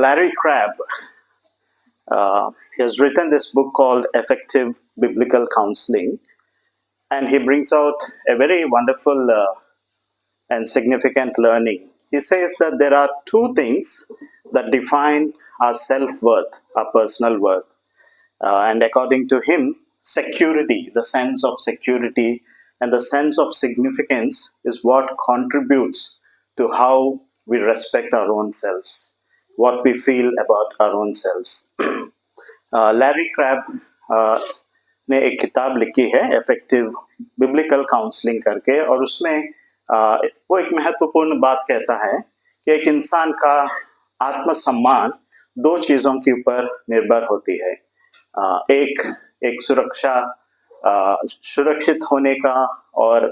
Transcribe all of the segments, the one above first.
Larry Crabb he has written this book called Effective Biblical Counseling, and he brings out a very wonderful and significant learning. He says that there are two things that define our self worth, our personal worth. And according to him, security, the sense of security and the sense of significance is what contributes to how we respect our own selves, what we feel about our own selves. Larry crab ने एक किताब लिखी है effective biblical counselling करके, और उसमें वो एक महत्वपूर्ण बात कहता है कि एक इंसान का आत्मसम्मान दो चीजों के ऊपर निर्भर होती है। एक सुरक्षित होने का और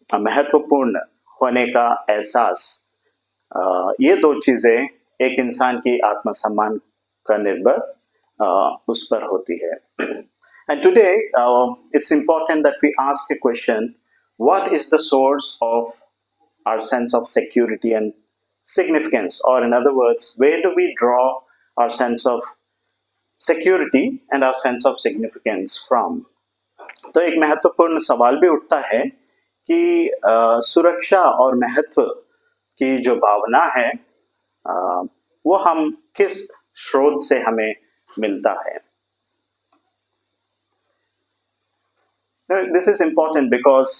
महत्वपूर्ण होने का एहसास, ये दो चीजें एक इंसान की आत्मसम्मान का निर्भर उस पर होती है। And today it's important that we ask a question: what is the source of our sense of security and significance? Or in other words, where do we draw our sense of security and our sense of significance from? तो एक महत्वपूर्ण सवाल भी उठता है कि सुरक्षा और महत्व की जो भावना है वो हम किस स्रोत से हमें मिलता है। This is important because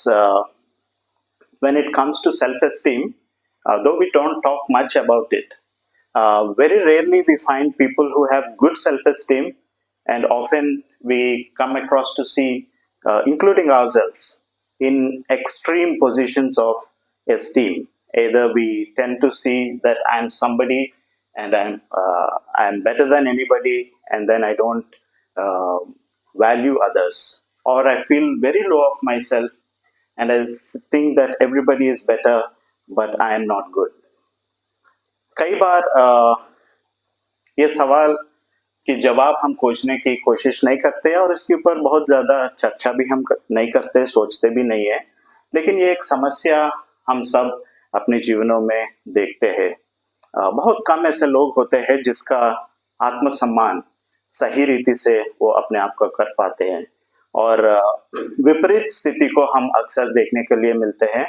when it comes to self-esteem, though we don't talk much about it, very rarely we find people who have good self-esteem, and often we come across to see, including ourselves, in extreme positions of esteem. Either we tend to see that I'm somebody and I'm better than anybody, and then I don't value others, or I feel very low of myself and I think that everybody is better but I am not good. कई बार ये सवाल कि जवाब हम खोजने की कोशिश नहीं करते और इसके ऊपर बहुत ज़्यादा चर्चा भी हम नहीं करते, सोचते भी नहीं है, लेकिन ये एक समस्या हम सब अपने जीवनों में देखते हैं। बहुत कम ऐसे लोग होते हैं जिसका आत्मसम्मान सही रीति से वो अपने आप को कर पाते हैं, और विपरीत स्थिति को हम अक्सर देखने के लिए मिलते हैं।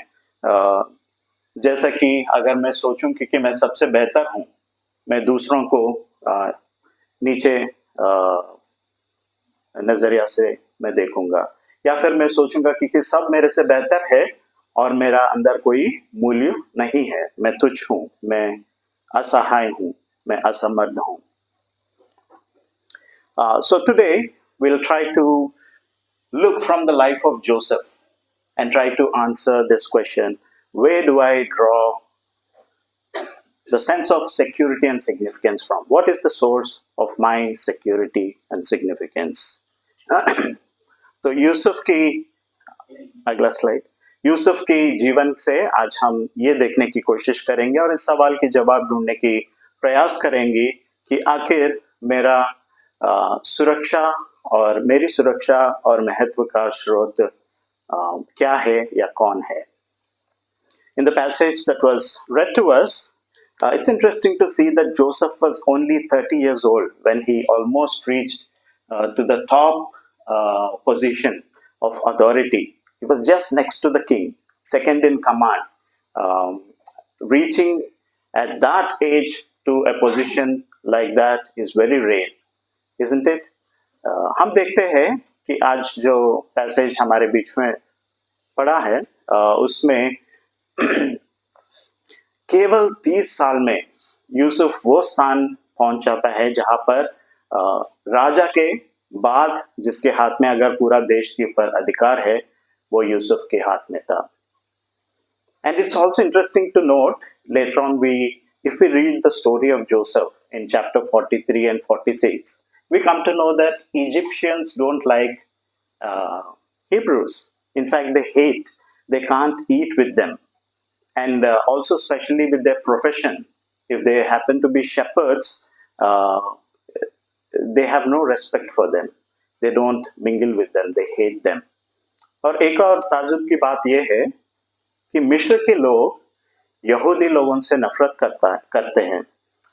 जैसा कि अगर मैं सोचूं कि मैं सबसे बेहतर हूं, मैं दूसरों को नीचे नजरिया से मैं देखूंगा, या फिर मैं सोचूंगा कि सब मेरे से बेहतर है और मेरा अंदर कोई मूल्य नहीं है, मैं तुच्छ हूं, मैं असहाय हूं, मैं असमर्थ हूं। So today we'll try to look from the life of Joseph and try to answer this question: where do I draw the sense of security and significance from? What is the source of my security and significance? तो यूसुफ की, अगला slide, Yusuf की जीवन से आज हम ये देखने की कोशिश करेंगे और इस सवाल की जवाब ढूंढने की प्रयास करेंगे कि आखिर मेरा सुरक्षा और मेरी सुरक्षा और महत्व का स्रोत क्या है या कौन है। In the passage that was read to us, it's interesting to see that Joseph was only 30 years old when he almost reached to the top position of authority. He was just next to the king, second in command. Reaching at that age to a position like that is very rare, isn't it? हम देखते हैं कि आज जो passage हमारे बीच में पड़ा है उसमें केवल 30 साल में यूसुफ वो स्थान पहुंच जाता है जहां पर राजा के बाद जिसके हाथ में अगर पूरा देश के ऊपर अधिकार है वो यूसुफ के हाथ में था। And it's also interesting to note later on, if we read the story of Joseph in chapter 43 and 46, we come to know that Egyptians don't like Hebrews. In fact, they hate, they can't eat with them. And also especially with their profession. If they happen to be shepherds, they have no respect for them. They don't mingle with them, they hate them. और एक और ताजुब की बात यह है कि मिस्र के लोग यहूदी लोगों से नफरत करते हैं,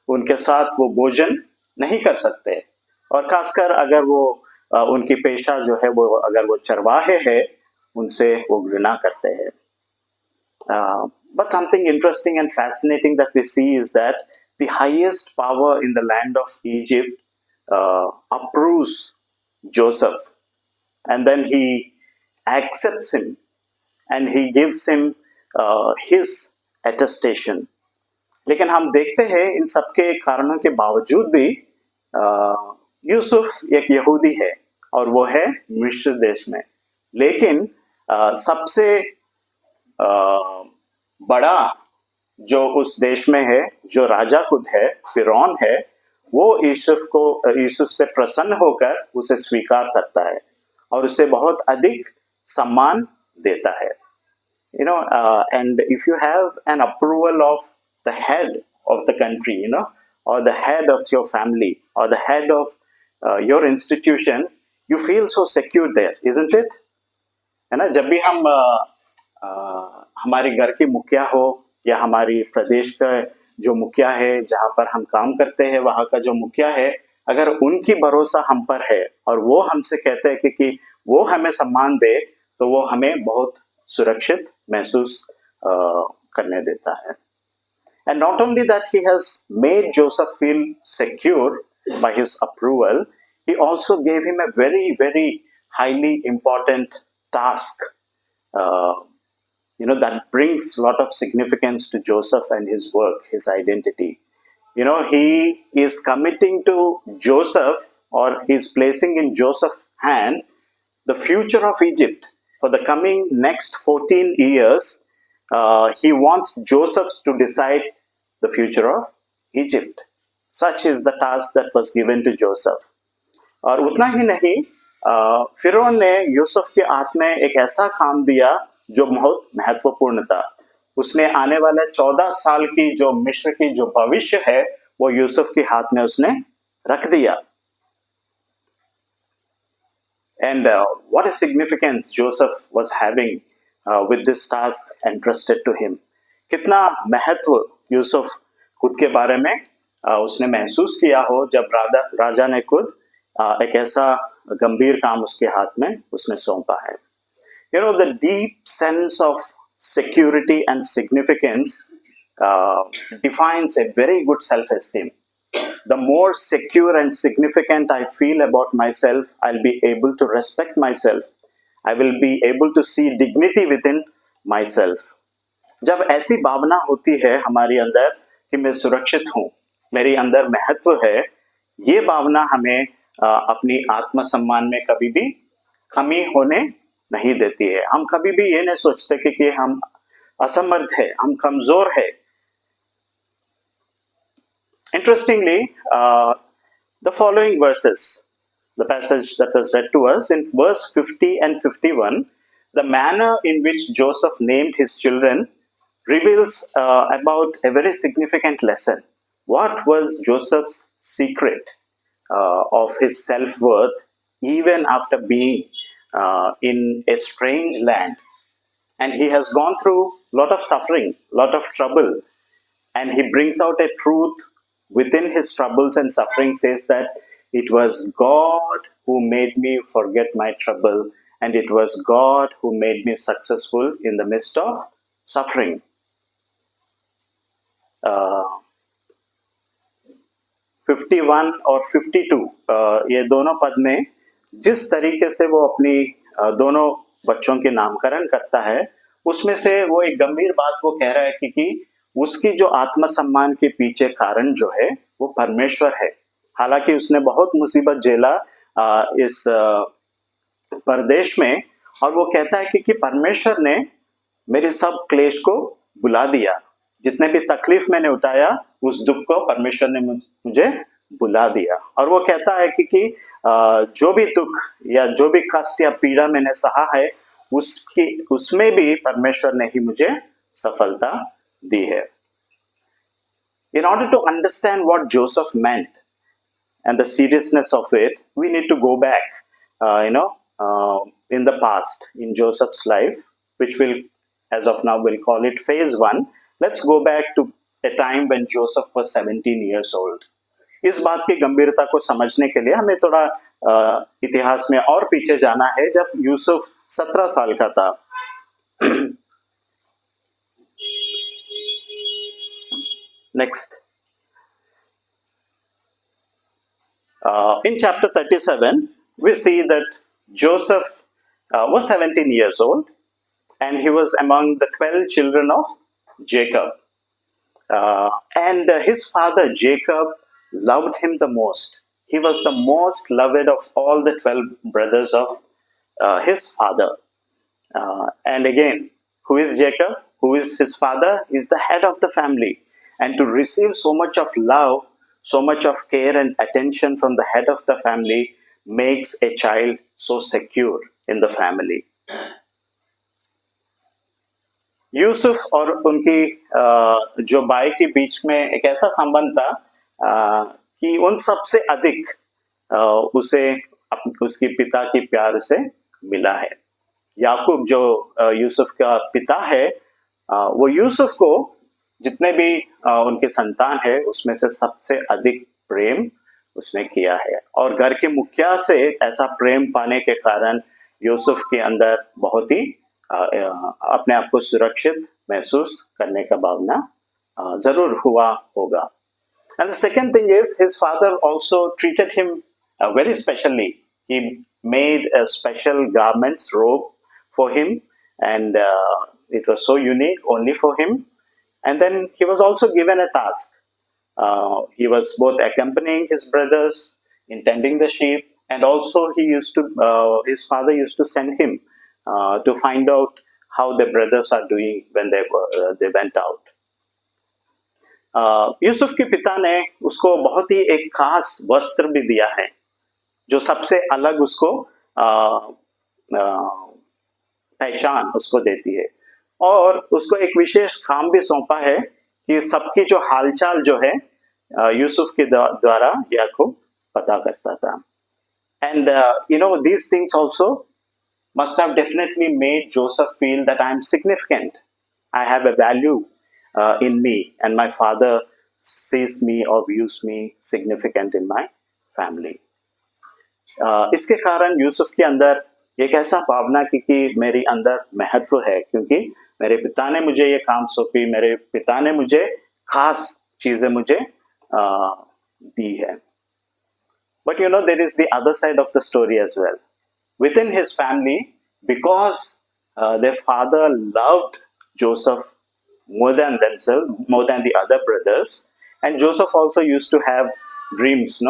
उनके साथ वो भोजन नहीं कर सकते, और खासकर अगर वो उनकी पेशा जो है वो अगर वो चरवाहे हैं, उनसे वो घृणा करते हैं. But something interesting and fascinating that we see is that the highest power in the land of Egypt approves Joseph, and then he accepts him and he gives him his attestation. लेकिन हम देखते हैं इन सबके कारणों के बावजूद भी यूसुफ एक यहूदी है और वो है मिस्र देश में. लेकिन सबसे बड़ा जो उस देश में है, जो राजा खुद है, फिरौन है, वो यूसुफ से प्रसन्न होकर उसे स्वीकार करता है और उसे बहुत अधिक सम्मान देता है. And if you have an approval of the head of the country, or the head of your family, or the head of your institution, you feel so secure there, isn't it? है ना, जब भी हम हमारे घर की मुखिया हो या हमारी प्रदेश का जो मुखिया है, जहाँ पर हम काम करते हैं वहाँ का जो मुखिया है, अगर उनकी भरोसा हम पर है और वो हमसे कहते हैं कि वो हमें सम्मान दे, तो वो हमें बहुत सुरक्षित महसूस करने देता है. And not only that he has made Joseph feel secure by his approval, he also gave him a very, very highly important task, that brings a lot of significance to Joseph and his work, his identity. He is committing to Joseph, or he's placing in Joseph's hand the future of Egypt for the coming next 14 years. He wants Joseph to decide the future of Egypt. Such is the task that was given to Joseph. और उतना ही नहीं, फिरौन ने यूसुफ के हाथ में एक ऐसा काम दिया जो बहुत महत्वपूर्ण था. उसने आने वाले 14 साल की जो मिस्र की जो भविष्य है, वो यूसुफ के हाथ में उसने रख दिया. And what a significance Joseph was having with this task entrusted to him. कितना महत्व यूसुफ खुद के बारे में उसने महसूस किया हो जब राजा ने खुद एक ऐसा गंभीर काम उसके हाथ में उसने सौंपा है. The deep sense of security and significance defines a very good self-esteem. The more secure and significant I feel about myself, I'll be able to respect myself. I will be able to see dignity within myself. जब ऐसी भावना होती है हमारे अंदर कि मैं सुरक्षित हूँ, मेरे अंदर महत्व है, ये भावना हमें अपनी आत्मसम्मान में कभी भी कमी होने नहीं देती है. हम कभी भी ये नहीं सोचते कि हम असमर्थ है, हम कमजोर है. Interestingly, the following verses, the passage that was read to us in verse 50 and 51, the manner in which Joseph named his children reveals about a very significant lesson. What was Joseph's secret of his self-worth even after being in a strange land? And he has gone through a lot of suffering, a lot of trouble, and he brings out a truth within his troubles and suffering, says that it was God who made me forget my trouble, and it was God who made me successful in the midst of suffering. 51 और 52 ये दोनों पद में जिस तरीके से वो अपनी दोनों बच्चों के नामकरण करता है, उसमें से वो एक गंभीर बात वो कह रहा है कि उसकी जो आत्मसम्मान के पीछे कारण जो है वो परमेश्वर है. हालांकि उसने बहुत मुसीबत झेला इस परदेश में, और वो कहता है कि परमेश्वर ने मेरे सब क्लेश को बुला दिया. जितने भी तकलीफ मैंने उठाया, उस दुख को परमेश्वर ने मुझे बुला दिया. और वो कहता है कि जो भी दुख या जो भी कष्ट या पीड़ा मैंने सहा है, उसमें भी परमेश्वर ने ही मुझे सफलता दी है. In order to understand what Joseph meant and the seriousness of it, we need to go back, in the past, in Joseph's life, which will, as of now, we'll call it phase 1. Let's go back to a time when Joseph was 17 years old. इस बात की गंभीरता को समझने के लिए हमें थोड़ा इतिहास में और पीछे जाना है, जब यूसुफ 17 साल का था. Next. In chapter 37, we see that Joseph was 17 years old, and he was among the 12 children of Jacob. And his father Jacob loved him the most. He was the most loved of all the 12 brothers of his father. And again, who is Jacob? Who is his father? He is the head of the family. And to receive so much of love, so much of care and attention from the head of the family makes a child so secure in the family. Yusuf और उनकी जो by के बीच में एक ऐसा संबंध था कि उन सबसे अधिक उसे उसके पिता के प्यार से मिला है. याकूब जो यूसुफ का पिता है, वो यूसुफ को जितने भी उनके संतान है उसमें से सबसे अधिक प्रेम उसने किया है. और घर के मुखिया से ऐसा प्रेम पाने के कारण यूसुफ के अंदर बहुत ही अपने आप को सुरक्षित महसूस करने का भावना जरूर हुआ होगा. And the second thing is, his father also treated him very specially. He made a special garments robe for him, and it was so unique only for him. And then he was also given a task. He was both accompanying his brothers in tending the sheep, and also his father used to send him to find out how the brothers are doing when they went out. Yusuf के पिता ने उसको बहुत ही एक खास वस्त्र भी दिया है, जो सबसे अलग उसको पहचान उसको देती है. और उसको एक विशेष काम भी सौंपा है कि सबकी जो हालचाल जो है यूसुफ के द्वारा याकूब पता करता था. And these things also must have definitely made Joseph feel that I am significant. I have a value in me, and my father sees me or views me significant in my family. इसके कारण यूसुफ के अंदर एक ऐसा भावना कि मेरी अंदर महत्व है, क्योंकि मेरे पिता ने मुझे ये काम सौंपी, मेरे पिता ने मुझे खास चीजें मुझे दी है. But there is the other side of the story as well. Within his family, because their father loved Joseph more than themselves, more than the other brothers, and Joseph also used to have dreams,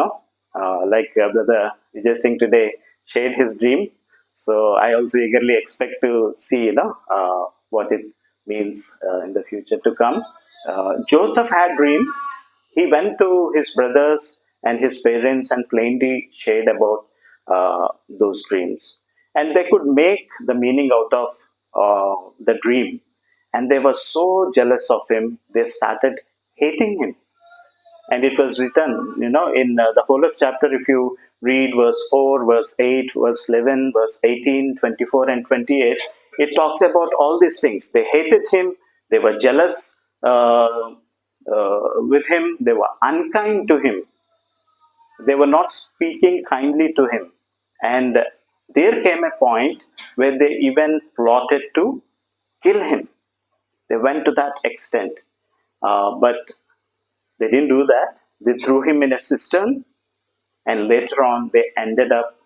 like brother Vijay Singh today shared his dream. So I also eagerly expect to see, what it means in the future to come. Joseph had dreams. He went to his brothers and his parents and plainly shared about those dreams, and they could make the meaning out of the dream, and they were so jealous of him, they started hating him. And it was written, in the whole of chapter, if you read verse 4, verse 8, verse 11, verse 18, 24 and 28, it talks about all these things. They hated him, they were jealous with him, they were unkind to him, they were not speaking kindly to him. And there came a point where they even plotted to kill him. They went to that extent. But they didn't do that. They threw him in a cistern, and later on they ended up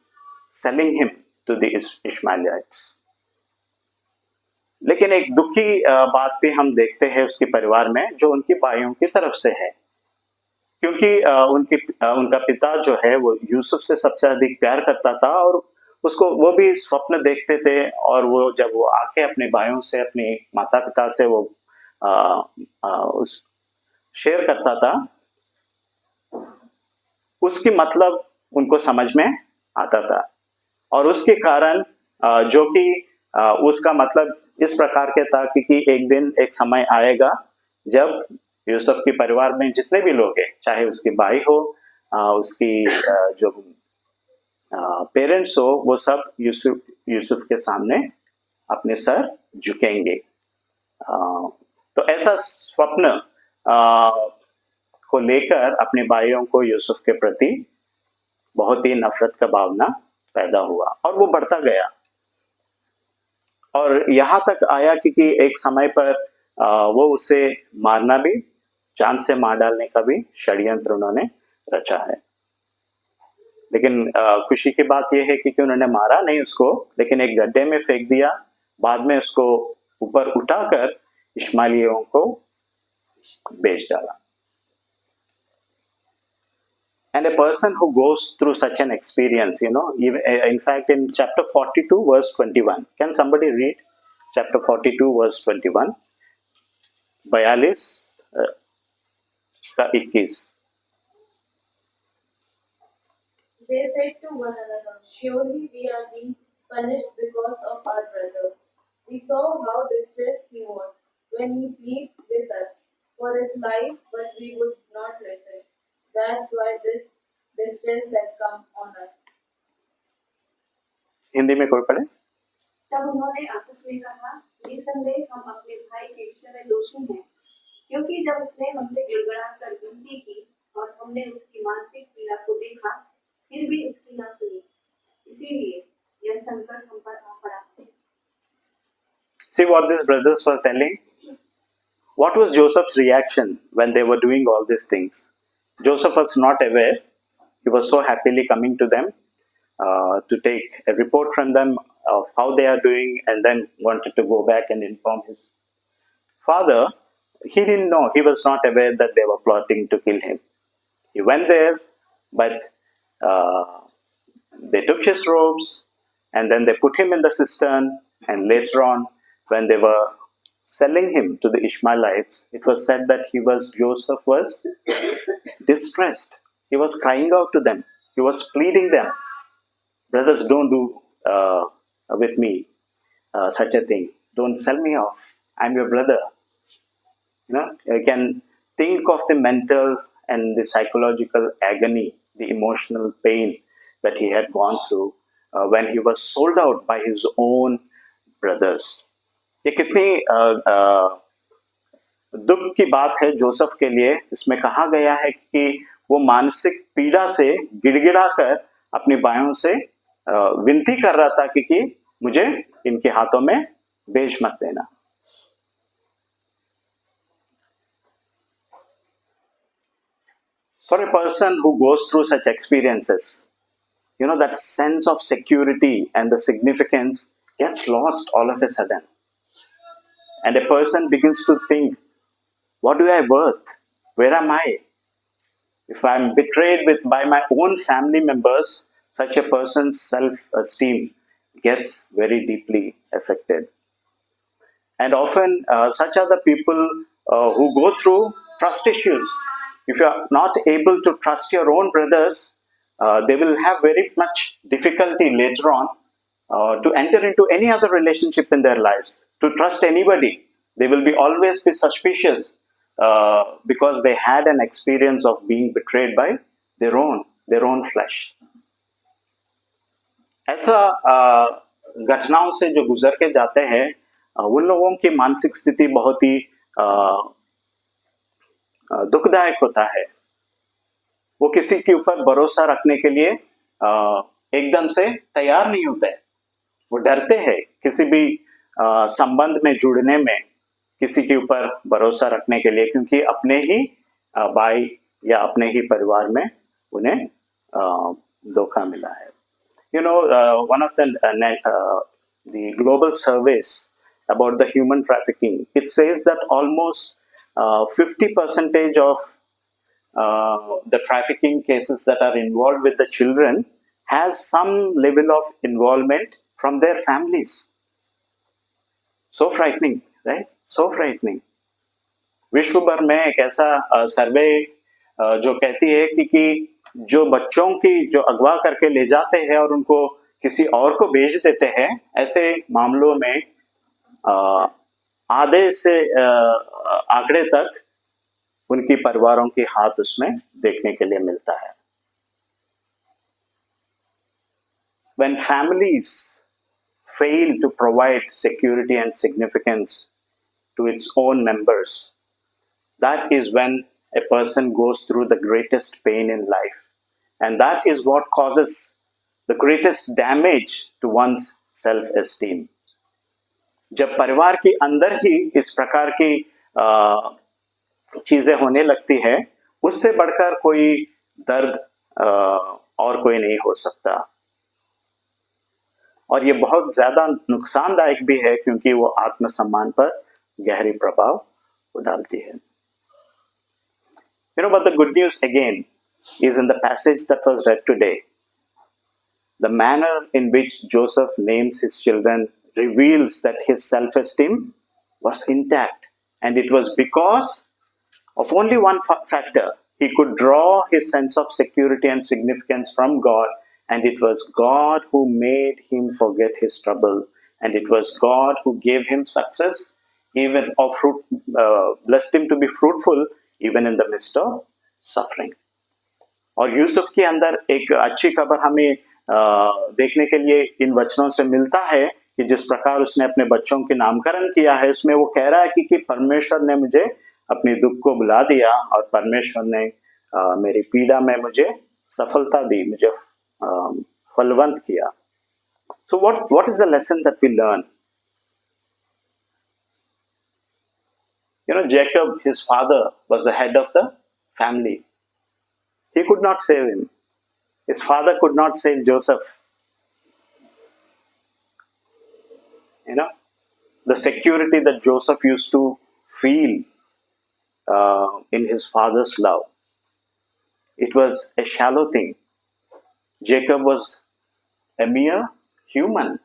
selling him to the Ishmaelites. लेकिन एक दुखी बात भी हम देखते हैं उसके परिवार में, जो उनकी भाइयों की तरफ से है. क्योंकि उनका पिता जो है वो यूसुफ से सबसे अधिक प्यार करता था, और उसको वो भी स्वप्न देखते थे, और वो जब वो आके अपने भाइयों से, अपने माता पिता से वो उस शेयर करता था, उसकी मतलब उनको समझ में आता था. और उसके कारण जो कि उसका मतलब इस प्रकार के था कि एक दिन एक समय आएगा जब यूसुफ के परिवार में जितने भी लोग हैं, चाहे उसकी भाई हो, उसकी जो पेरेंट्स हो, वो सब यूसुफ के सामने अपने सर झुकेंगे. तो ऐसा स्वप्न को लेकर अपने भाइयों को यूसुफ के प्रति बहुत ही नफरत का भावना पैदा हुआ और वो बढ़ता गया और यहाँ तक आया कि एक समय पर वो उसे मारना भी, जान से मार डालने का भी षड्यंत्र उन्होंने रचा है। लेकिन खुशी की बात यह है कि उन्होंने मारा नहीं उसको, लेकिन एक गड्ढे में फेंक दिया, बाद में उसको ऊपर उठाकर इश्माइलियों को बेच डाला। And a person who goes through such an experience, in fact, in chapter 42, verse 21, can somebody read chapter 42, verse 21? 42 का 21. They said to one another, surely we are being punished because of our brother. We saw how distressed he was when he pleaded with us for his life, but we would not listen. That's why this distress has come on us. Hindi में कोई पढ़े? तब उन्होंने आपस में कहा, निसंदेह हम अपने भाई के विषय में दोषी हैं, क्योंकि जब उसने हमसे गिड़गिड़ा कर विनती की और हमने उसकी मानसिक पीड़ा को देखा, फिर भी उसकी न सुनी, इसीलिए यह संकट हम पर आ पड़ा है। See what these brothers were telling? What was Joseph's reaction when they were doing all these things? Joseph was not aware. He was so happily coming to them to take a report from them of how they are doing, and then wanted to go back and inform his father. He didn't know. He was not aware that they were plotting to kill him. He went there, but they took his robes and then they put him in the cistern, and later on, when they were selling him to the Ishmaelites, it was said that Joseph was distressed. He was crying out to them. He was pleading them, brothers, don't do with me such a thing. Don't sell me off. I'm your brother. You can think of the mental and the psychological agony, the emotional pain that he had gone through when he was sold out by his own brothers. ये कितनी दुख की बात है Joseph के लिए। इसमें कहा गया है कि वो मानसिक पीड़ा से गिड़गिड़ा कर अपनी भाइयों से विनती कर रहा था कि मुझे इनके हाथों में बेच मत देना। For a person who goes through such experiences, that sense of security and the significance gets lost all of a sudden. And a person begins to think, what do I worth? Where am I? If I'm betrayed by my own family members, such a person's self-esteem gets very deeply affected. And often, such are the people who go through trust issues. If you are not able to trust your own brothers, they will have very much difficulty later on to enter into any other relationship in their lives, to trust anybody. They will always be suspicious because they had an experience of being betrayed by their own flesh. ऐसा घटनाओं से जो गुजर के जाते हैं, उन लोगों की मानसिक स्थिति बहुत ही दुखदायक होता है। वो किसी के ऊपर भरोसा रखने के लिए एकदम से तैयार नहीं होते। वो डरते हैं किसी भी संबंध में जुड़ने में, किसी के ऊपर भरोसा रखने के लिए, क्योंकि अपने ही भाई या अपने ही परिवार में उन्हें धोखा मिला है। One of the global surveys about the human trafficking, it says that almost 50% of the trafficking cases that are involved with the children has some level of involvement from their families. So frightening, right? So frightening. विश्व भर में एक ऐसा सर्वे जो कहती है कि जो बच्चों की जो अगवा करके ले जाते हैं और उनको किसी और को बेच देते हैं, ऐसे मामलों में आधे से आंकड़े तक उनकी परिवारों के हाथ उसमें देखने के लिए मिलता है। When families fail to provide security and significance to its own members, that is when a person goes through the greatest pain in life. And that is what causes the greatest damage to one's self-esteem. जब परिवार के अंदर ही इस प्रकार की चीजें होने लगती है, उससे बढ़कर कोई दर्द और कोई नहीं हो सकता. और ये बहुत ज्यादा नुकसानदायक भी है क्योंकि वो आत्मसम्मान पर गहरी प्रभाव डालती है. But the good news again is in the passage that was read today. The manner in which Joseph names his children reveals that his self-esteem was intact, and it was because of only one factor. He could draw his sense of security and significance from God, and it was God who made him forget his trouble, and it was God who gave him success, even blessed him to be fruitful even in the midst of suffering. और यूसुफ के अंदर एक अच्छी खबर हमें देखने के लिए इन वचनों से मिलता है कि जिस प्रकार उसने अपने बच्चों के नामकरण किया है, उसमें वो कह रहा है कि परमेश्वर ने मुझे अपनी दुख को बुला दिया और परमेश्वर ने मेरी पीड़ा में मुझे सफलता दी, मुझे फलवंत किया. So what is the lesson that we learn? Jacob, his father, was the head of the family. He could not save him. His father could not save Joseph. The security that Joseph used to feel in his father's love, it was a shallow thing. Jacob was a mere human.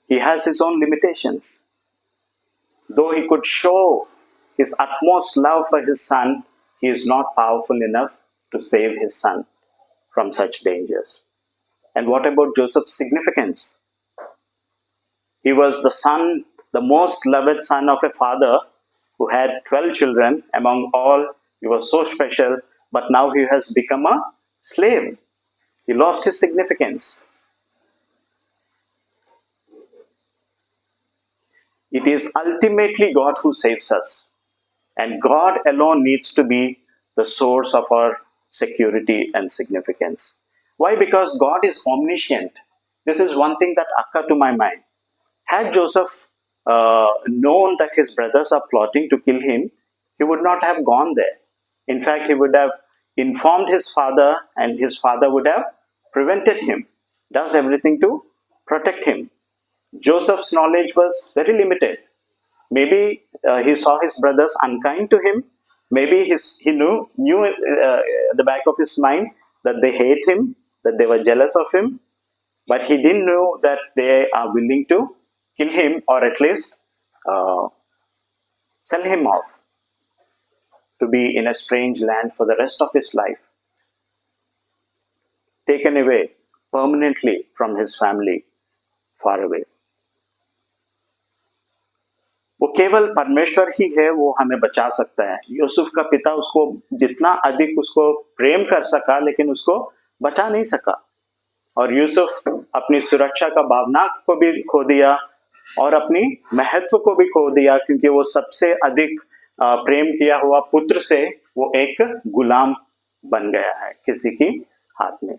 He has his own limitations. Though he could show his utmost love for his son, he is not powerful enough to save his son from such dangers. And what about Joseph's significance? He was the son, the most loved son of a father who had 12 children. Among all, he was so special, but now he has become a slave. He lost his significance. It is ultimately God who saves us, and God alone needs to be the source of our security and significance. Why? Because God is omniscient. This is one thing that occurred to my mind. Had Joseph known that his brothers are plotting to kill him, he would not have gone there. In fact, he would have informed his father, and his father would have prevented him, does everything to protect him. Joseph's knowledge was very limited. Maybe he saw his brothers unkind to him. Maybe he knew at the back of his mind that they hate him, that they were jealous of him. But he didn't know that they are willing to kill him, or at least sell him off to be in a strange land for the rest of his life. Taken away permanently from his family, far away. वो केवल परमेश्वर ही है वो हमें बचा सकता है. यूसुफ का पिता उसको जितना अधिक उसको प्रेम कर सका, लेकिन उसको बचा नहीं सका. और यूसुफ अपनी सुरक्षा का भावना को भी खो दिया और अपनी महत्व को भी खो दिया, क्योंकि वो सबसे अधिक प्रेम किया हुआ पुत्र से वो एक गुलाम बन गया है किसी की हाथ में.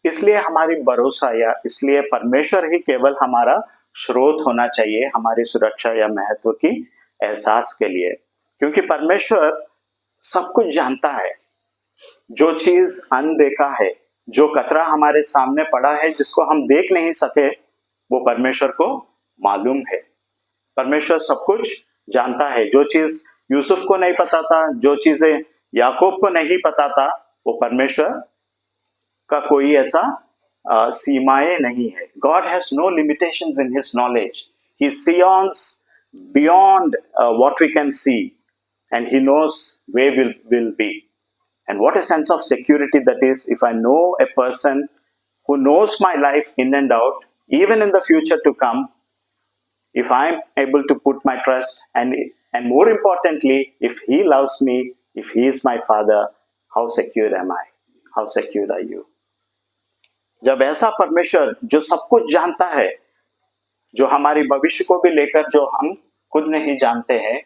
इसलिए हमारी भरोसा या इसलिए परमेश्वर ही केवल हमारा स्रोत होना चाहिए हमारी सुरक्षा या महत्व की एहसास के लिए, क्योंकि परमेश्वर सब कुछ जानता है. जो चीज अनदेखा है, जो कतरा हमारे सामने पड़ा है जिसको हम देख नहीं सके, वो परमेश्वर को मालूम है. परमेश्वर सब कुछ जानता है. जो चीज यूसुफ को नहीं पता था, जो चीजें याकूब को नहीं पता था, वो परमेश्वर का कोई ऐसा सीमाएं नहीं है. God has no limitations in his knowledge. He sees beyond what we can see, and he knows where we'll be. And what a sense of security that is, if I know a person who knows my life in and out, even in the future to come, if I'm able to put my trust, and more importantly, if he loves me, if he is my father, how secure am I? How secure are you? जब ऐसा परमेश्वर जो सब कुछ जानता है, जो हमारी भविष्य को भी लेकर जो हम खुद नहीं जानते हैं,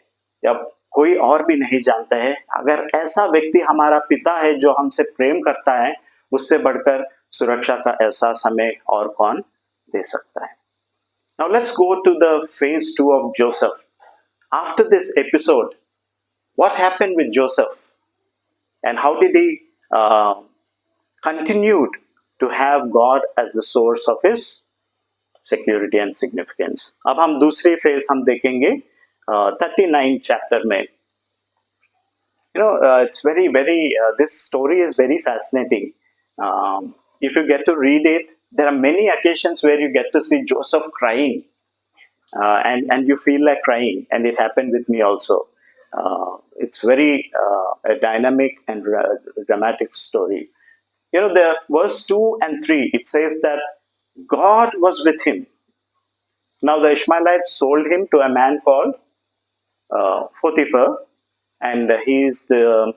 या कोई और भी नहीं जानता है, अगर ऐसा व्यक्ति हमारा पिता है जो हमसे प्रेम करता है, उससे बढ़कर सुरक्षा का एहसास हमें और कौन दे सकता है. Now let's go to the phase 2 of Joseph. After this episode, what happened with Joseph and how did he continued to have God as the source of his security and significance. अब हम दूसरी phase हम देखेंगे 39 chapter में. It's this story is very fascinating. If you get to read it, there are many occasions where you get to see Joseph crying, and you feel like crying, and it happened with me also. It's very a dynamic and dramatic story. The verse 2 and 3, it says that God was with him. Now the Ishmaelites sold him to a man called Potiphar, and he is the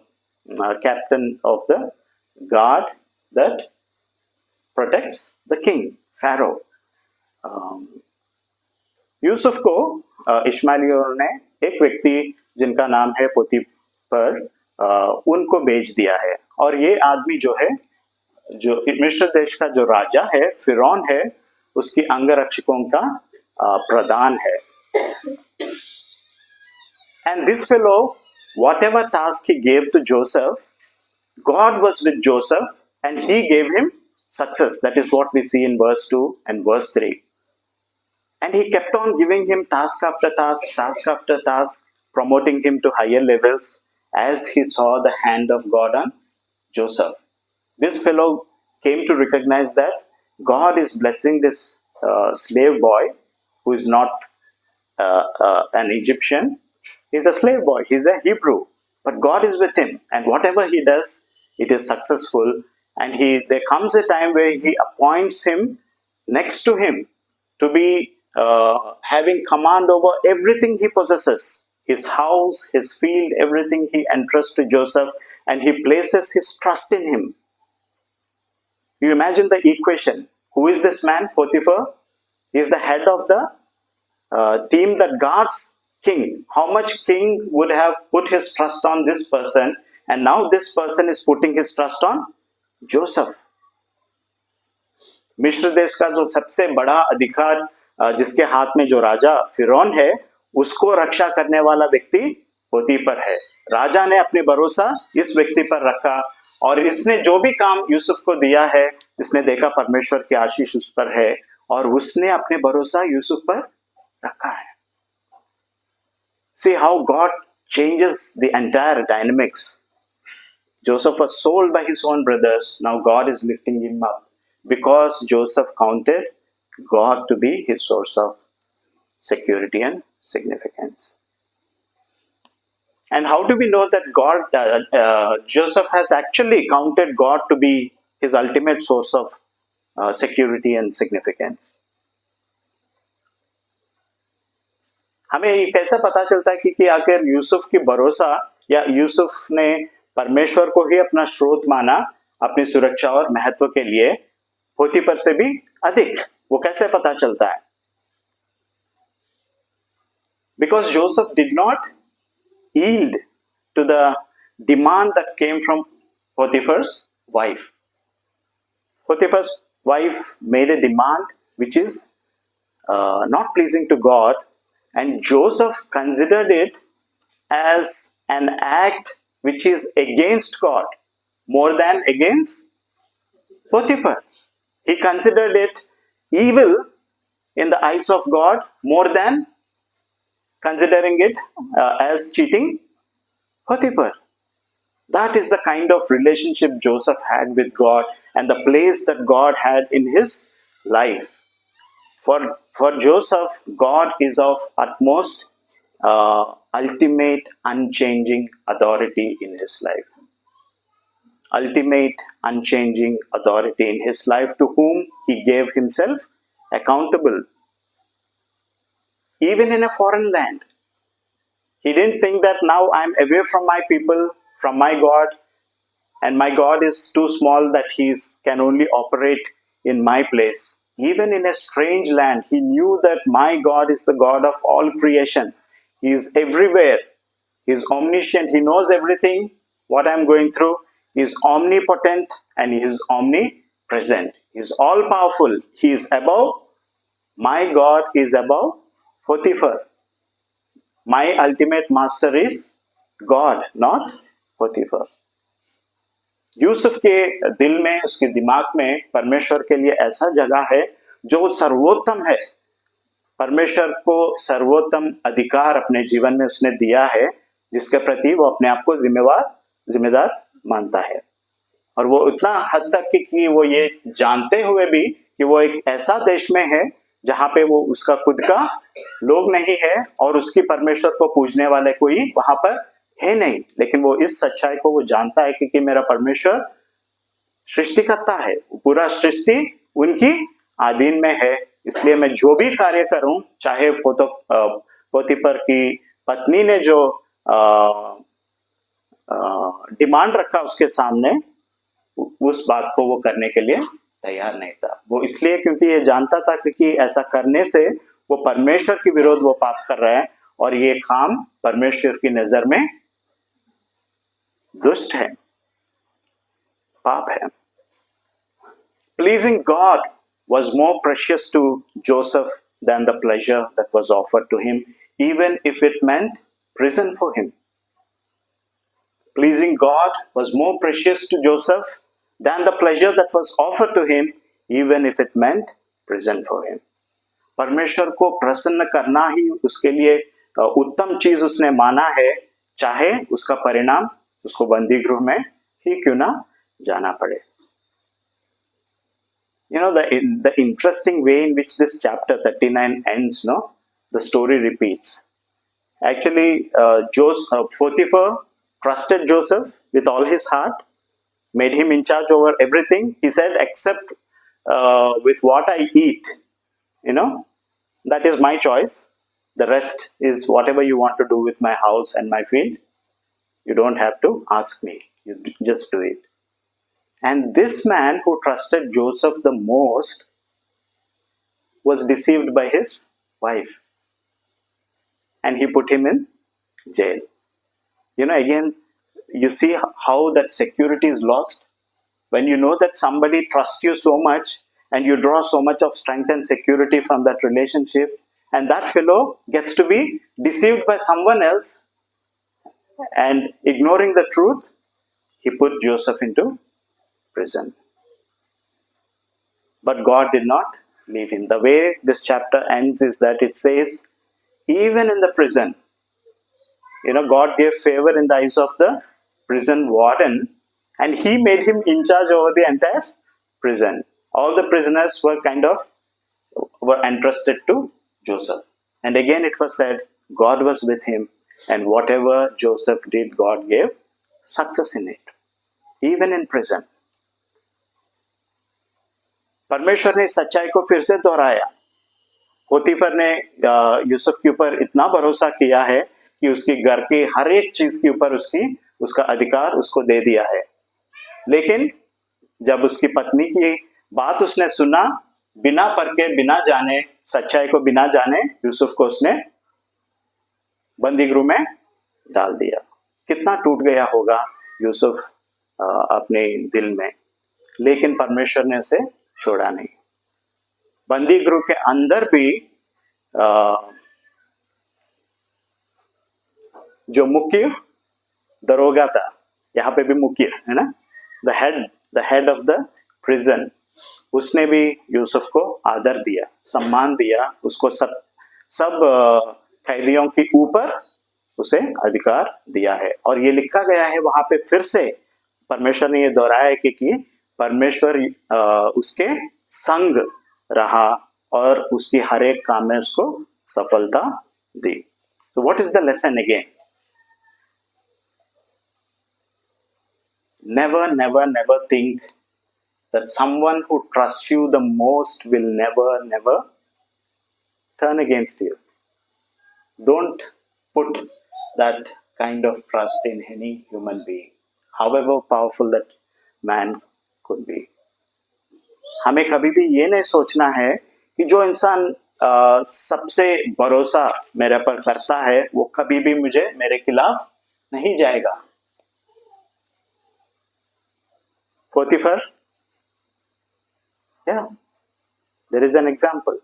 captain of the guard that protects the king, Pharaoh. Yusuf को इश्माइलियों ने एक व्यक्ति जिनका नाम है पोतीफर उनको बेच दिया है. और ये आदमी जो है, जो मिस्र देश का जो राजा है, फिरौन है, उसकी अंगरक्षकों का प्रधान है. And this fellow, whatever task he gave to Joseph, God was with Joseph and he gave him success. That is what we see in verse 2 and verse 3. And he kept on giving him task after task, promoting him to higher levels as he saw the hand of God on Joseph. This fellow came to recognize that God is blessing this slave boy who is not an Egyptian. He's a slave boy, he's a Hebrew, but God is with him, and whatever he does, it is successful. And there comes a time where he appoints him next to him to be having command over everything he possesses, his house, his field, everything he entrusts to Joseph, and he places his trust in him. You imagine the equation. Who is this man, Potiphar? He is the head of the team that guards king. How much king would have put his trust on this person, and now this person is putting his trust on Joseph. मिस्र देश का जो सबसे बड़ा अधिकार जिसके हाथ में जो राजा फिरौन है, उसको रक्षा करने वाला व्यक्ति पोतीफर है. राजा ने अपने भरोसा इस व्यक्ति पर रखा, और इसने जो भी काम यूसुफ को दिया है, इसने देखा परमेश्वर की आशीष उस पर है, और उसने अपने भरोसा यूसुफ पर रखा है. See how God changes the entire dynamics. Joseph was sold by his own brothers. Now God is lifting him up because Joseph counted God to be his source of security and significance. And how do we know that Joseph has actually counted God to be his ultimate source of security and significance? हमें ये कैसे पता चलता है कि आखिर यूसुफ की भरोसा या यूसुफ ने परमेश्वर को ही अपना स्रोत माना अपनी सुरक्षा और महत्व के लिए पोतीफर से भी अधिक, वो कैसे पता चलता है? Because Joseph did not yield to the demand that came from Potiphar's wife. Potiphar's wife made a demand which is not pleasing to God, and Joseph considered it as an act which is against God more than against Potiphar. He considered it evil in the eyes of God more than considering it as cheating Potiphar. That is the kind of relationship Joseph had with God and the place that God had in his life. For Joseph, God is of utmost, ultimate, unchanging authority in his life. Ultimate, unchanging authority in his life, to whom he gave himself accountable. Even in a foreign land. He didn't think that now I'm away from my people, from my God, and my God is too small that he can only operate in my place. Even in a strange land, he knew that my God is the God of all creation. He is everywhere. He is omniscient. He knows everything what I am going through. He is omnipotent and he is omnipresent. He is all powerful. He is above. My God is above Potiphar. My ultimate master is God, not Potiphar. Yusuf के दिल में, उसके दिमाग में परमेश्वर के लिए ऐसा जगह है जो सर्वोत्तम है. परमेश्वर को सर्वोत्तम अधिकार अपने जीवन में उसने दिया है, जिसके प्रति वो अपने आप को जिम्मेदार मानता है. और वो उतना हद तक कि वो ये जानते हुए भी कि वो एक ऐसा देश में है जहां पे वो उसका खुद का लोग नहीं है और उसकी परमेश्वर को पूजने वाले कोई वहां पर है नहीं, लेकिन वो इस सच्चाई को वो जानता है कि मेरा परमेश्वर सृष्टिकर्ता है, पूरा सृष्टि उनकी अधीन में है. इसलिए मैं जो भी कार्य करूं, चाहे पोतीफर की पत्नी ने जो डिमांड रखा उसके सामने, उस बात को वो करने के लिए तैयार नहीं था. वो इसलिए क्योंकि ये जानता था कि ऐसा करने से वो परमेश्वर के विरोध वो पाप कर रहा है और ये काम परमेश्वर की नजर में दुष्ट है, पाप है. Pleasing God was more precious to Joseph than the pleasure that was offered to him, even if it meant prison for him. Pleasing God was more precious to Joseph than the pleasure that was offered to him, even if it meant prison for him. परमेश्वर को प्रसन्न करना ही उसके लिए उत्तम चीज उसने माना है, चाहे उसका परिणाम उसको बंदी गृह में ही क्यों ना जाना पड़े. You know, the interesting way in which this chapter 39 ends, no, the story repeats. Actually, Potiphar trusted Joseph with all his heart, made him in charge over everything. He said, except with what I eat, you know, that is my choice. The rest is whatever you want to do with my house and my field. You don't have to ask me. You just do it. And this man who trusted Joseph the most was deceived by his wife. And he put him in jail. You know, again, you see how that security is lost. When you know that somebody trusts you so much and you draw so much of strength and security from that relationship, and that fellow gets to be deceived by someone else and ignoring the truth, he put Joseph into prison. But God did not leave him. The way this chapter ends is that it says, even in the prison, you know, God gave favor in the eyes of the prison warden and he made him in charge over the entire prison. All the prisoners were entrusted to Joseph. And again it was said, God was with him and whatever Joseph did, God gave success in it. Even in prison. परमेश्वर ने सच्चाई को फिर से दोहराया. पोतीफर ने यूसुफ के ऊपर इतना भरोसा किया है कि उसकी घर की हर एक चीज के ऊपर उसका अधिकार उसको दे दिया है. लेकिन जब उसकी पत्नी की बात उसने सुना, बिना परखे, बिना जाने, सच्चाई को बिना जाने, यूसुफ को उसने बंदी गृह में डाल दिया. कितना टूट गया होगा यूसुफ अपने दिल में, लेकिन परमेश्वर ने उसे छोड़ा नहीं. बंदी गृह के अंदर भी जो मुख्य दरोगा था, यहाँ पे भी मुख्य है ना, the head of the prison, उसने भी यूसुफ को आदर दिया, सम्मान दिया, उसको सब कैदियों के ऊपर उसे अधिकार दिया है. और ये लिखा गया है वहां पे, फिर से परमेश्वर ने ये दोहराया है कि परमेश्वर उसके संग रहा और उसकी हर एक काम में उसको सफलता दी. So what is the lesson again? Never never never think that someone who trusts you the most will never turn against you. Don't put that kind of trust in any human being, however powerful that man could be. हमें कभी भी ये नहीं सोचना है कि जो इंसान सबसे भरोसा मेरे पर करता है वो कभी भी मुझे मेरे खिलाफ नहीं जाएगा. Potiphar, yeah, there is an example.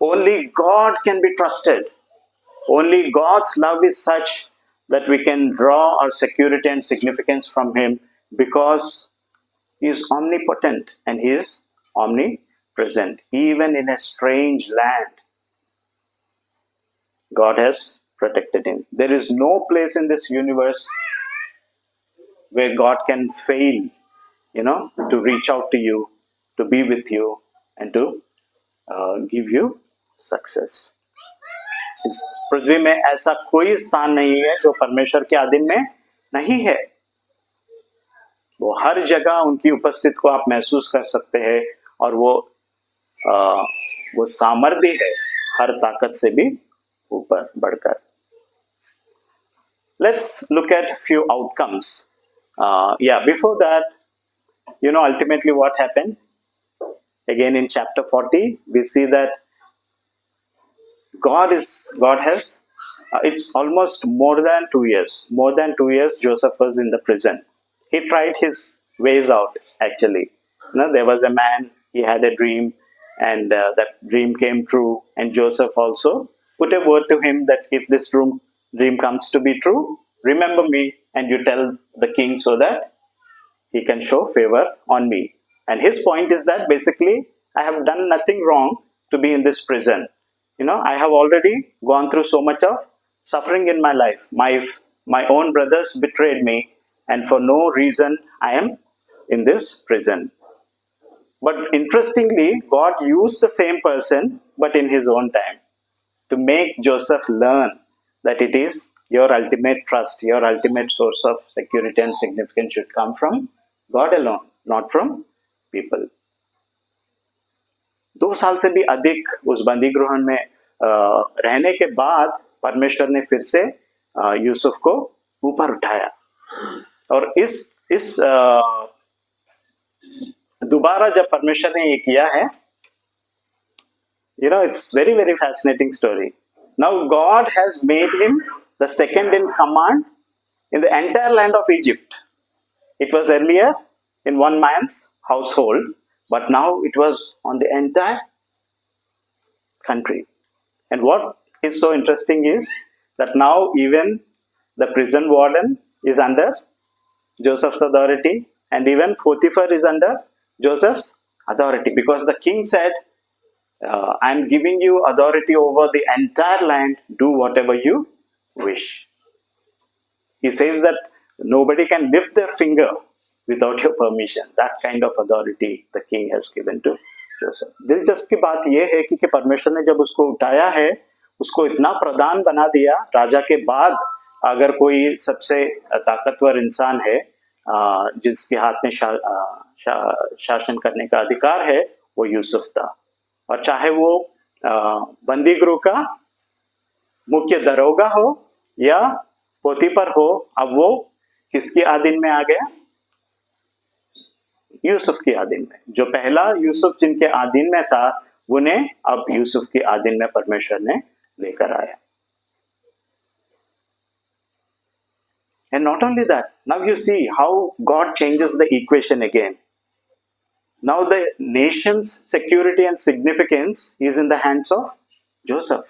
Only God can be trusted. Only God's love is such that we can draw our security and significance from Him, because He is omnipotent and He is omnipresent. Even in a strange land, God has protected him. There is no place in this universe where God can fail, to reach out to you, to be with you, and to give you success. इस पृथ्वी में ऐसा कोई स्थान नहीं है जो परमेश्वर के अधीन में नहीं है. वो हर जगह उनकी उपस्थिति को आप महसूस कर सकते हैं, और वो सामर्थ्य है हर ताकत से भी ऊपर बढ़कर. Let's look at few outcomes. Before that, ultimately what happened? Again in chapter 40, we see that God has, it's almost more than 2 years. More than 2 years, Joseph was in the prison. He tried his ways out, actually. There was a man, he had a dream, and that dream came true. And Joseph also put a word to him that if this dream comes to be true, remember me and you tell the king so that he can show favor on me. And his point is that basically I have done nothing wrong to be in this prison. I have already gone through so much of suffering in my life. My own brothers betrayed me, and for no reason I am in this prison. But interestingly, God used the same person, but in his own time, to make Joseph learn that it is your ultimate trust, your ultimate source of security and significance should come from God alone, not from people. 2 साल से भी अधिक उस बंदी गृह में रहने के बाद परमेश्वर ने फिर से यूसुफ को ऊपर उठाया. और इस दोबारा जब परमेश्वर ने ये किया है, it's very, very fascinating story. Now God has made him the second in command in the entire land of Egypt. It was earlier in one man's household, but now it was on the entire country. And what is so interesting is that now even the prison warden is under Joseph's authority, and even Potiphar is under Joseph's authority, because the king said, I am giving you authority over the entire land, do whatever you wish. He says that nobody can lift their finger without your permission. That kind of authority the king has given to Joseph. दिलचस्प की बात यह है कि परमेश्वर ने जब उसको उठाया है, उसको इतना प्रधान बना दिया. राजा के बाद अगर कोई सबसे ताकतवर इंसान है जिसके हाथ में शासन करने का अधिकार है, वो यूसुफ था. और चाहे वो बंदी गृह का मुख्य दरोगा हो या पोतीफर हो, अब वो किसके अधीन में आ गया? यूसुफ के अधीन में. जो पहला यूसुफ जिनके अधीन में था, उन्हें अब यूसुफ के अधीन में परमेश्वर ने लेकर आया. And not only that, now you see how God changes the equation again. Now the nation's security and significance is in the hands of Joseph.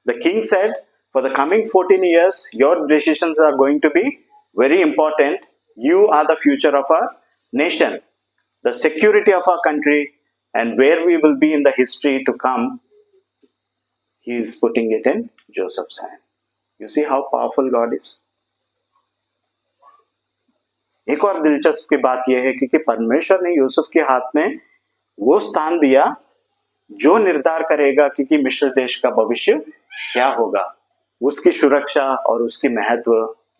The king said, for the coming 14 years, your decisions are going to be very important. You are the future of our nation, the security of our country, and where we will be in the history to come. He is putting it in Joseph's hand. You see how powerful God is. एक और दिलचस्प की बात यह है कि परमेश्वर ने यूसुफ के हाथ में वो स्थान दिया जो निर्धार करेगा कि मिस्र देश का भविष्य क्या होगा. उसकी सुरक्षा और उसकी महत्व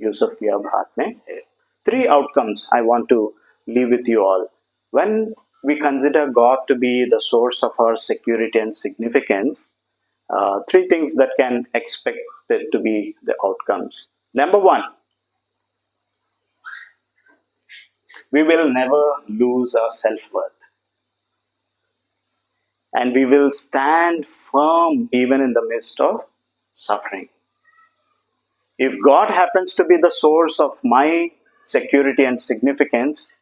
यूसुफ के अब हाथ में है. 3 outcomes I want to leave with you all. When we consider God to be the source of our security and significance, 3 things that can expect it to be the outcomes. Number 1, we will never lose our self-worth. And we will stand firm even in the midst of suffering. If God happens to be the source of my security and significance,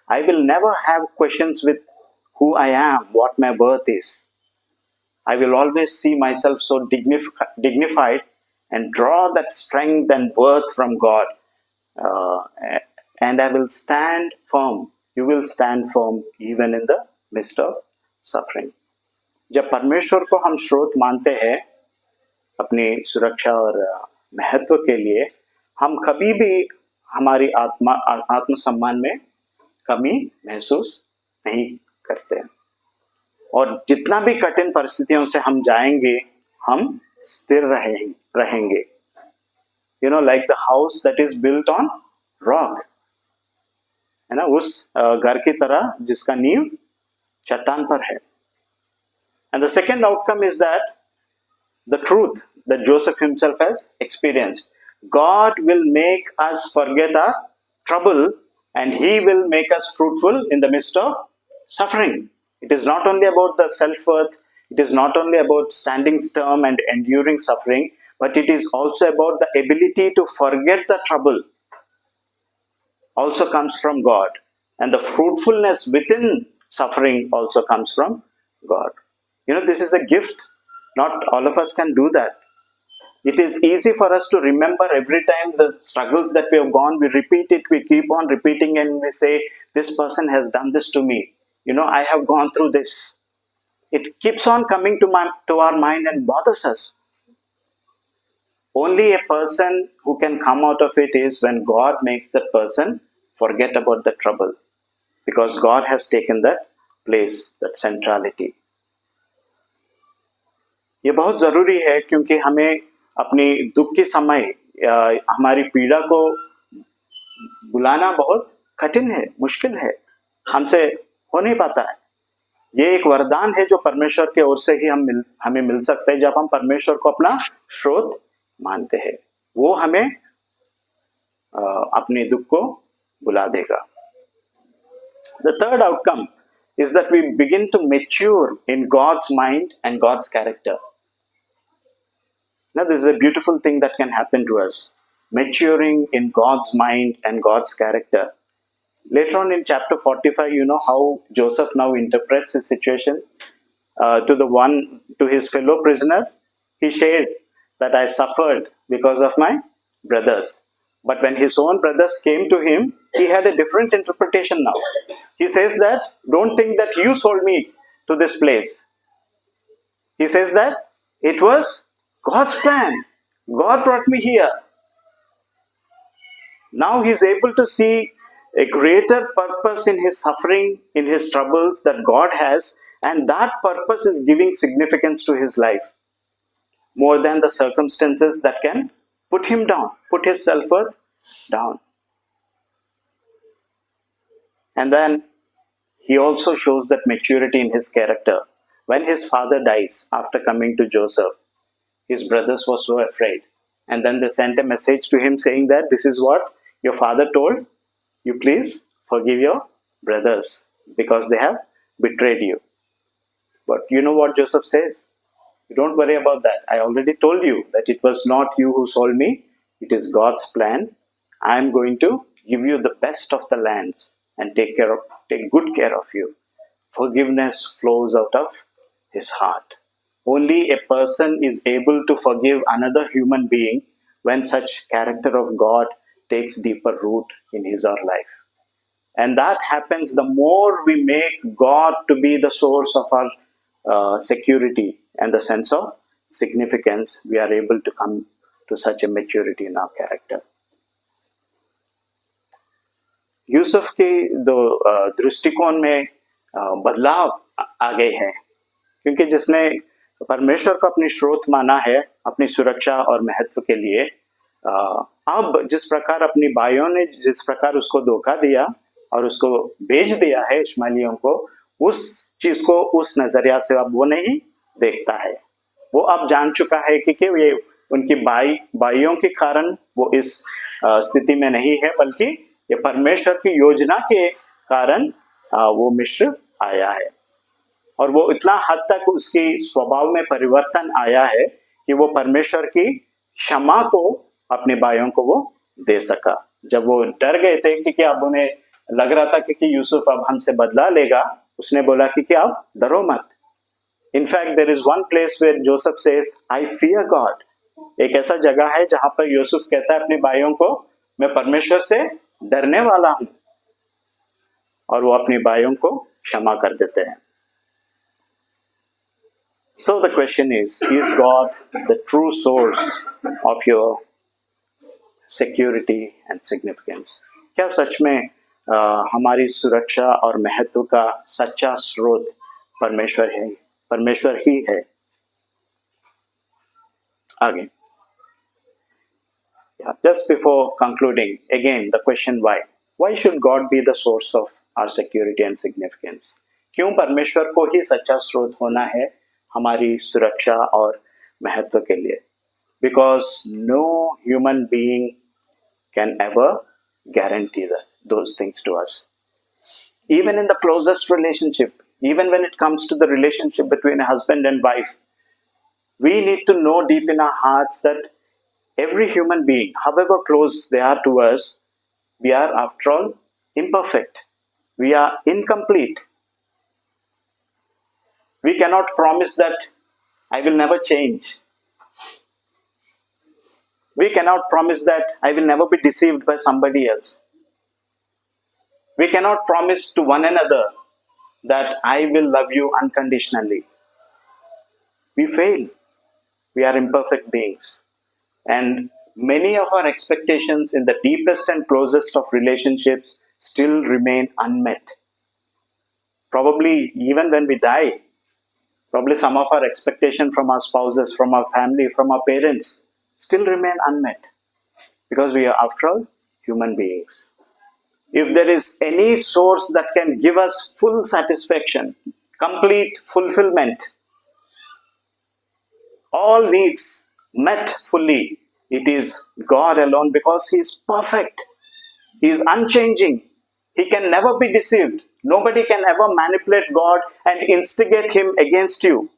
I will never have questions with who I am, what my worth is. I will always see myself so dignified and draw that strength and worth from God. Uh, and I will stand firm. You will stand firm even in the midst of suffering. जब परमेश्वर को हम स्रोत मानते हैं अपनी सुरक्षा और महत्व के लिए, हम कभी भी हमारी आत्मसम्मान में कमी महसूस नहीं करते, और जितना भी कठिन परिस्थितियों से हम जाएंगे, हम स्थिर रहेंगे. Like the house that is built on rock, है ना, उस घर की तरह जिसका नींव चट्टान पर है. And the second outcome is that the truth that Joseph himself has experienced. God will make us forget our trouble, and He will make us fruitful in the midst of suffering. It is not only about the self-worth, it is not only about standing firm and enduring suffering, but it is also about the ability to forget the trouble. Also comes from God, and the fruitfulness within suffering also comes from God. This is a gift. Not all of us can do that. It is easy for us to remember every time the struggles that we have gone, we repeat it, we keep on repeating, and we say, this person has done this to me. I have gone through this. It keeps on coming to our mind and bothers us. Only a person who can come out of it is when God makes that person forget about the trouble, because God has taken that place, that centrality. ये बहुत ज़रूरी है, क्योंकि हमें अपनी दुख के समय हमारी पीड़ा को बुलाना बहुत कठिन है, मुश्किल है, हमसे हो नहीं पाता है. ये एक वरदान है जो परमेश्वर के ओर से ही हमें मिल सकता है, जब हम परमेश्वर को अपना स्रोत मानते हैं. वो हमें अपने दुख को बुला देगा. The third outcome is that we begin to mature in God's mind and God's character. Now, this is a beautiful thing that can happen to us. Maturing in God's mind and God's character. Later on in chapter 45, you know how Joseph now interprets his situation to his fellow prisoner. He shared that I suffered because of my brothers. But when his own brothers came to him, he had a different interpretation now. He says that, don't think that you sold me to this place. He says that it was God's plan. God brought me here. Now he is able to see a greater purpose in his suffering, in his troubles that God has, and that purpose is giving significance to his life more than the circumstances that can put him down, put his self-worth down. And then he also shows that maturity in his character. When his father dies after coming to Joseph, his brothers were so afraid. And then they sent a message to him saying that this is what your father told you, please forgive your brothers because they have betrayed you. But you know what Joseph says? You don't worry about that. I already told you that it was not you who sold me. It is God's plan. I am going to give you the best of the lands and take good care of you. Forgiveness flows out of his heart. Only a person is able to forgive another human being when such character of God takes deeper root in his or her life. And that happens the more we make God to be the source of our security and the sense of significance, we are able to come to such a maturity in our character. Yusuf के दृष्टिकोण में बदलाव आ गए हैं, क्योंकि जिसने परमेश्वर को अपनी स्रोत माना है अपनी सुरक्षा और महत्व के लिए, अब जिस प्रकार अपनी भाइयों ने जिस प्रकार उसको धोखा दिया और उसको बेच दिया है इश्माएलियों को, उस चीज को उस नजरिया से अब वो नहीं देखता है. वो अब जान चुका है कि ये उनकी भाइयों के कारण वो इस स्थिति में नहीं है, बल्कि ये परमेश्वर की योजना के कारण वो मिस्र आया है. और वो इतना हद तक उसकी स्वभाव में परिवर्तन आया है कि वो परमेश्वर की क्षमा को अपने भाइयों को वो दे सका। जब वो डर गए थे कि अब उन्हें लग रहा था कि यूसुफ अब हमसे बदला लेगा, उसने बोला कि आप डरो मत। In fact there is one place where Joseph says I fear God. एक ऐसा जगह है जहां पर यूसुफ कहता है अपने भाइयों को, मैं परमेश्वर से डरने वाला हूं, और वो अपने भाइयों को क्षमा कर देते हैं। So the question is God the true source of your security and significance? क्या सच में हमारी सुरक्षा और महत्व का सच्चा स्रोत परमेश्वर है, परमेश्वर ही है? आगे, just before concluding, again the question why should God be the source of our security and significance? क्यों परमेश्वर को ही सच्चा स्रोत होना है हमारी सुरक्षा और महत्व के लिए? Because no human being can ever guarantee those things to us. Even in the closest relationship, even when it comes to the relationship between a husband and wife, we need to know deep in our hearts that every human being, however close they are to us, we are after all imperfect. We are incomplete. We cannot promise that I will never change. We cannot promise that I will never be deceived by somebody else. We cannot promise to one another that I will love you unconditionally. We fail. We are imperfect beings. And many of our expectations in the deepest and closest of relationships still remain unmet. Probably even when we die, probably some of our expectations from our spouses, from our family, from our parents still remain unmet, because we are after all human beings. If there is any source that can give us full satisfaction, complete fulfillment, all needs met fully, it is God alone, because He is perfect. He is unchanging. He can never be deceived. Nobody can ever manipulate God and instigate Him against you.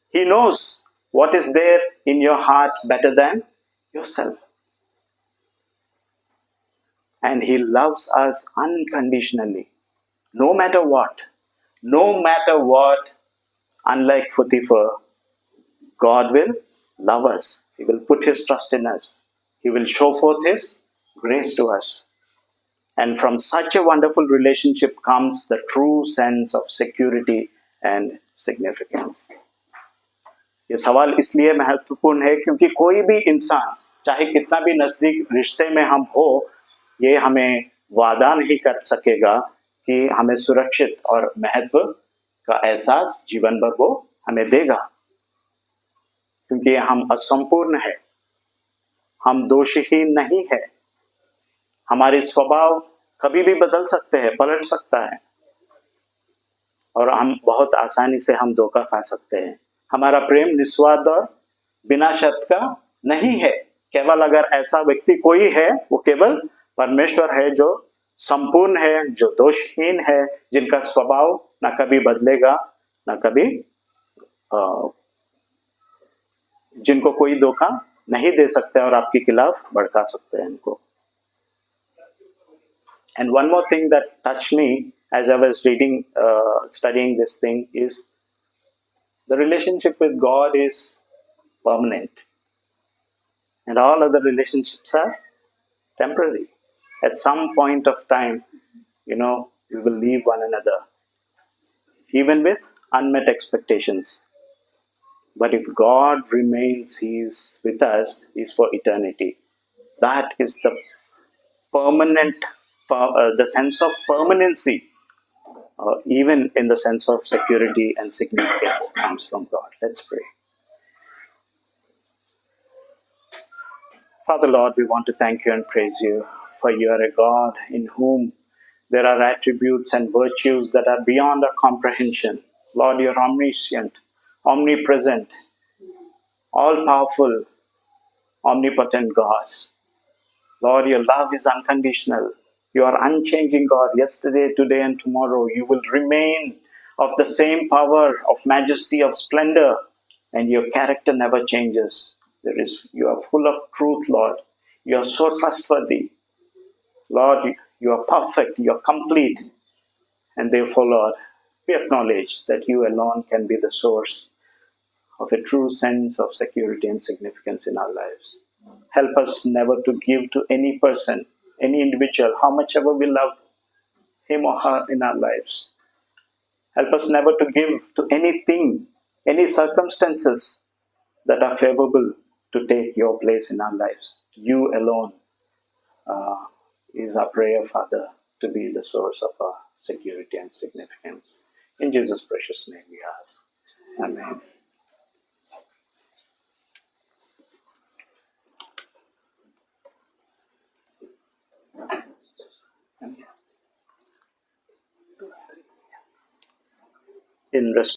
He knows what is there in your heart better than yourself. And He loves us unconditionally. No matter what. No matter what, unlike Potiphar, God will love us. He will put His trust in us. He will show forth His grace to us. And from such a wonderful relationship comes the true sense of security and significance. ये सवाल इसलिए महत्वपूर्ण है क्योंकि कोई भी इंसान, चाहे कितना भी नजदीक रिश्ते में हम हो, ये हमें वादा नहीं कर सकेगा कि हमें सुरक्षित और महत्व का एहसास जीवन भर वो हमें देगा, क्योंकि हम असंपूर्ण है, हम दोषहीन नहीं है। हमारे स्वभाव कभी भी बदल सकते हैं, पलट सकता है, और हम बहुत आसानी से हम धोखा खा सकते हैं। हमारा प्रेम निस्वार्थ और बिना शर्त का नहीं है। केवल अगर ऐसा व्यक्ति कोई है, वो केवल परमेश्वर है, जो संपूर्ण है, जो दोषहीन है, जिनका स्वभाव ना कभी बदलेगा, ना कभी जिनको कोई धोखा नहीं दे सकते और आपके खिलाफ भड़का सकते हैं इनको। And one more thing that touched me as I was reading, studying this thing is the relationship with God is permanent, and all other relationships are temporary. At some point of time, we will leave one another, even with unmet expectations. But if God remains, He is with us, He is for eternity. That is the permanent, the sense of permanency, even in the sense of security and significance, comes from God. Let's pray. Father Lord, we want to thank you and praise you, for you are a God in whom there are attributes and virtues that are beyond our comprehension. Lord, you are omniscient, omnipresent, all-powerful, omnipotent God. Lord, your love is unconditional. You are unchanging God, yesterday, today, and tomorrow. You will remain of the same power, of majesty, of splendor, and your character never changes. You are full of truth, Lord. You are so trustworthy. Lord, you are perfect, you are complete. And therefore, Lord, we acknowledge that you alone can be the source of a true sense of security and significance in our lives. Help us never to give to any person, any individual, how much ever we love him or her in our lives. Help us never to give to anything, any circumstances that are favorable to take your place in our lives. You alone is our prayer, Father, to be the source of our security and significance. In Jesus' precious name we ask. Amen. In response